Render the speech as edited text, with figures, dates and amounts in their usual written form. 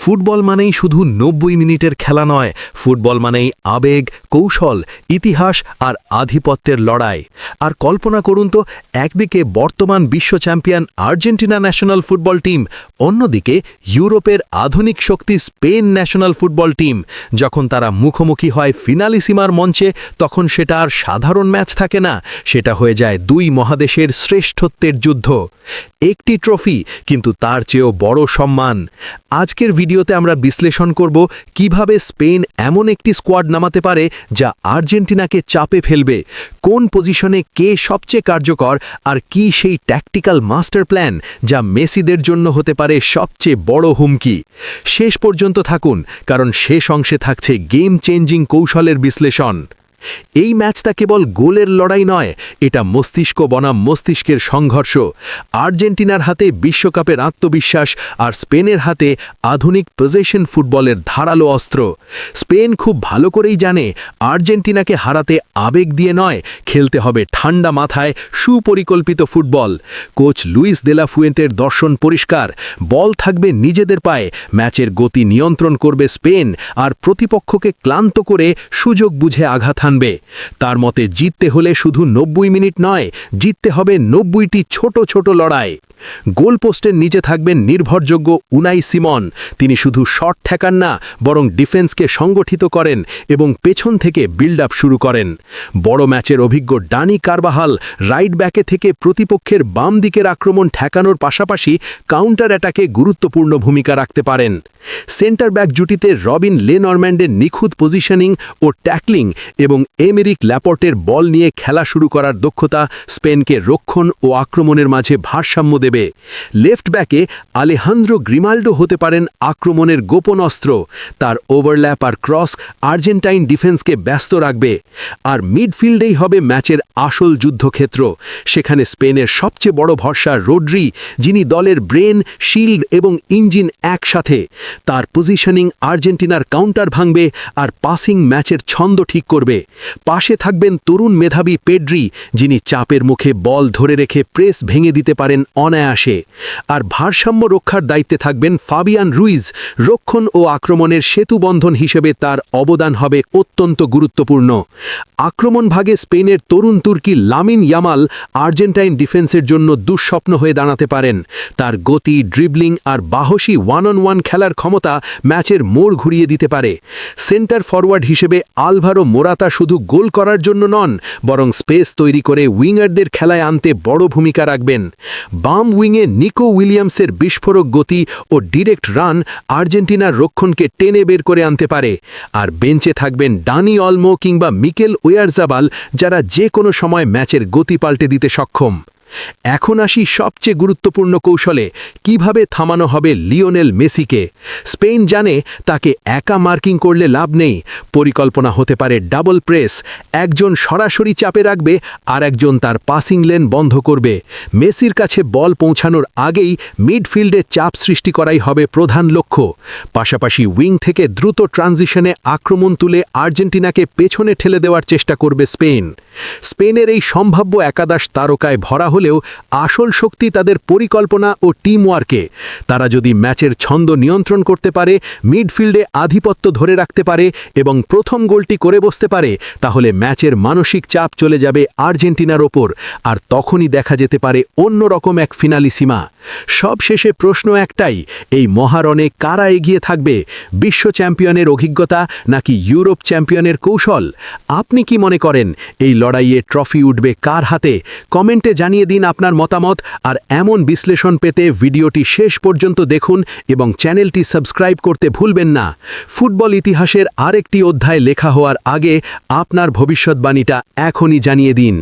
Football মানেই শুধু ৯০ মিনিটের খেলা নয়, ফুটবল মানেই আবেগ, কৌশল, ইতিহাস আর আধিপত্যের লড়াই। আর কল্পনা করুন তো, একদিকে বর্তমান বিশ্ব champion Argentina national football team, অন্যদিকে ইউরোপের আধুনিক শক্তি স্পেন ন্যাশনাল ফুটবল টিম। যখন তারা মুখোমুখি হয় ফিনালিসিমার মঞ্চে, তখন সেটা আর সাধারণ ম্যাচ থাকে না, সেটা হয়ে যায় দুই মহাদেশের শ্রেষ্ঠত্বের যুদ্ধ। একটি ট্রফি, কিন্তু তার চেয়েও বড় সম্মান। আজকের ভিডিওতে আমরা বিশ্লেষণ করব কিভাবে স্পেন এমন একটি স্কোয়াড নামাতে পারে যা আর্জেন্টিনাকে চাপে ফেলবে, কোন পজিশনে কে সবচেয়ে কার্যকর, আর কি সেই ট্যাকটিক্যাল মাস্টার প্ল্যান যা মেসিদের জন্য হতে পারে সবচেয়ে বড় হুমকি। শেষ পর্যন্ত থাকুন, কারণ শেষ অংশে থাকছে গেম চেঞ্জিং কৌশলের বিশ্লেষণ। এই ম্যাচটা কেবল গোলের লড়াই নয়, এটা মস্তিষ্ক বনাম মস্তিষ্কের সংঘর্ষ। আর্জেন্টিনার হাতে বিশ্বকাপের আত্মবিশ্বাস, আর স্পেনের হাতে আধুনিক পজেশন ফুটবলের ধারালো অস্ত্র। স্পেন খুব ভালো করেই জানে, আর্জেন্টিনাকে হারাতে আবেগ দিয়ে নয়, খেলতে হবে ঠান্ডা মাথায় সুপরিকল্পিত ফুটবল। কোচ লুইস দে লা ফুয়েন্তের দর্শন পরিষ্কার, বল থাকবে নিজেদের পায়ে, ম্যাচের গতি নিয়ন্ত্রণ করবে স্পেন, আর প্রতিপক্ষকে ক্লান্ত করে সুযোগ বুঝে আঘাত আনবে। তার মতে জিততে হলে শুধু ৯০ মিনিট নয়, জিততে হবে ৯০টি ছোট ছোট লড়াই। গোলপোস্টের নিচে থাকবেন নির্ভরযোগ্য উনাই সিমন। তিনি শুধু শট ঠেকান না, বরং ডিফেন্সকে সংগঠিত করেন এবং পেছন থেকে বিল্ড আপ শুরু করেন। বড় ম্যাচের অভিজ্ঞ ডানি কারবাহাল রাইট ব্যাকে থেকে প্রতিপক্ষের বাম দিকের আক্রমণ ঠেকানোর পাশাপাশি কাউন্টার অ্যাটাকে গুরুত্বপূর্ণ ভূমিকা রাখতে পারেন। সেন্টার ব্যাক জুটিতে রবিন লেনরম্যান্ডের নিখুঁত পজিশনিং ও ট্যাকলিং এবং এমেরিক ল্যাপর্টের বল নিয়ে খেলা শুরু করার দক্ষতা স্পেনকে রক্ষণ ও আক্রমণের মাঝে ভারসাম্য দেবে। লেফট ব্যাকে আলেহান্দ্রো গ্রিমাল্ডো হতে পারেন আক্রমণের গোপন অস্ত্র। তার ওভারল্যাপ আর ক্রস আর্জেন্টাইন ডিফেন্সকে ব্যস্ত রাখবে। আর মিডফিল্ডেই হবে ম্যাচের আসল যুদ্ধক্ষেত্র। সেখানে স্পেনের সবচেয়ে বড় ভরসা রোড্রি, যিনি দলের ব্রেন, শিল্ড এবং ইঞ্জিন একসাথে। তার পজিশনিং আর্জেন্টিনার কাউন্টার ভাঙবে আর পাসিং ম্যাচের ছন্দ ঠিক করবে। পাশে থাকবেন তরুণ মেধাবী পেড্রি, যিনি চাপের মুখে বল ধরে রেখে প্রেস ভেঙে দিতে পারেন অনায়াসে। আর ভারসাম্য রক্ষার দায়িত্বে থাকবেন ফাবিয়ান রুইজ। রক্ষণ ও আক্রমণের সেতুবন্ধন হিসেবে তার অবদান হবে অত্যন্ত গুরুত্বপূর্ণ। আক্রমণ ভাগে স্পেনের তরুণ তুর্কি লামিন ইয়ামাল আর্জেন্টাইন ডিফেন্সের জন্য দুঃস্বপ্ন হয়ে দাঁড়াতে পারেন। তার গতি, ড্রিবলিং আর বাহসী ওয়ান-অন-ওয়ান খেলার ক্ষমতা ম্যাচের মোড় ঘুরিয়ে দিতে পারে। সেন্টার ফরওয়ার্ড হিসেবে আলভারো মোরাতা শুধু গোল করার জন্য নন, বরং স্পেস তৈরি করে উইঙ্গারদের খেলায় আনতে বড় ভূমিকা রাখবেন। বাম উইংয়ে নিকো উইলিয়ামসের বিস্ফোরক গতি ও ডিরেক্ট রান আর্জেন্টিনার রক্ষণকে টেনে বের করে আনতে পারে। আর বেঞ্চে থাকবেন ডানি অলমো কিংবা মিকেল ওয়ারজাবাল, যারা যে কোনো সময় ম্যাচের গতি পাল্টে দিতে সক্ষম। এখন আসি সবচেয়ে গুরুত্বপূর্ণ কৌশলে, কিভাবে থামানো হবে লিওনেল মেসিকে। স্পেন জানে তাকে একা মার্কিং করলে লাভ নেই। পরিকল্পনা হতে পারে ডাবল প্রেস, একজন সরাসরি চাপে রাখবে আর একজন তার পাসিং লেন বন্ধ করবে। মেসির কাছে বল পৌঁছানোর আগেই মিডফিল্ডে চাপ সৃষ্টি করাই হবে প্রধান লক্ষ্য। পাশাপাশি উইং থেকে দ্রুত ট্রানজিশনে আক্রমণ তুলে আর্জেন্টিনাকে পেছনে ঠেলে দেওয়ার চেষ্টা করবে স্পেন। স্পেনের এই সম্ভাব্য একাদশ তারকায় ভরা হলেও আসল শক্তি তাদের পরিকল্পনা ও টিমওয়ার্কে। তারা যদি ম্যাচের ছন্দ নিয়ন্ত্রণ করতে পারে, মিডফিল্ডে আধিপত্য ধরে রাখতে পারে এবং প্রথম গোলটি করে বসতে পারে, তাহলে ম্যাচের মানসিক চাপ চলে যাবে আর্জেন্টিনার ওপর। আর তখনই দেখা যেতে পারে অন্যরকম এক ফিনালিসিমা। সবশেষে প্রশ্ন একটাই, এই মহারণে কারা এগিয়ে থাকবে, বিশ্ব চ্যাম্পিয়নের অভিজ্ঞতা নাকি ইউরোপ চ্যাম্পিয়নের কৌশল? আপনি কি মনে করেন এই লড়াইয়ে ট্রফি উঠবে কার হাতে? কমেন্টে জানিয়ে দিন আপনার মতামত। আর এমন বিশ্লেষণ পেতে ভিডিওটি শেষ পর্যন্ত দেখুন এবং চ্যানেলটি সাবস্ক্রাইব করতে ভুলবেন না। ফুটবল ইতিহাসের আরেকটি অধ্যায় লেখা হওয়ার আগে আপনার ভবিষ্যৎবাণীটা এখনই জানিয়ে দিন।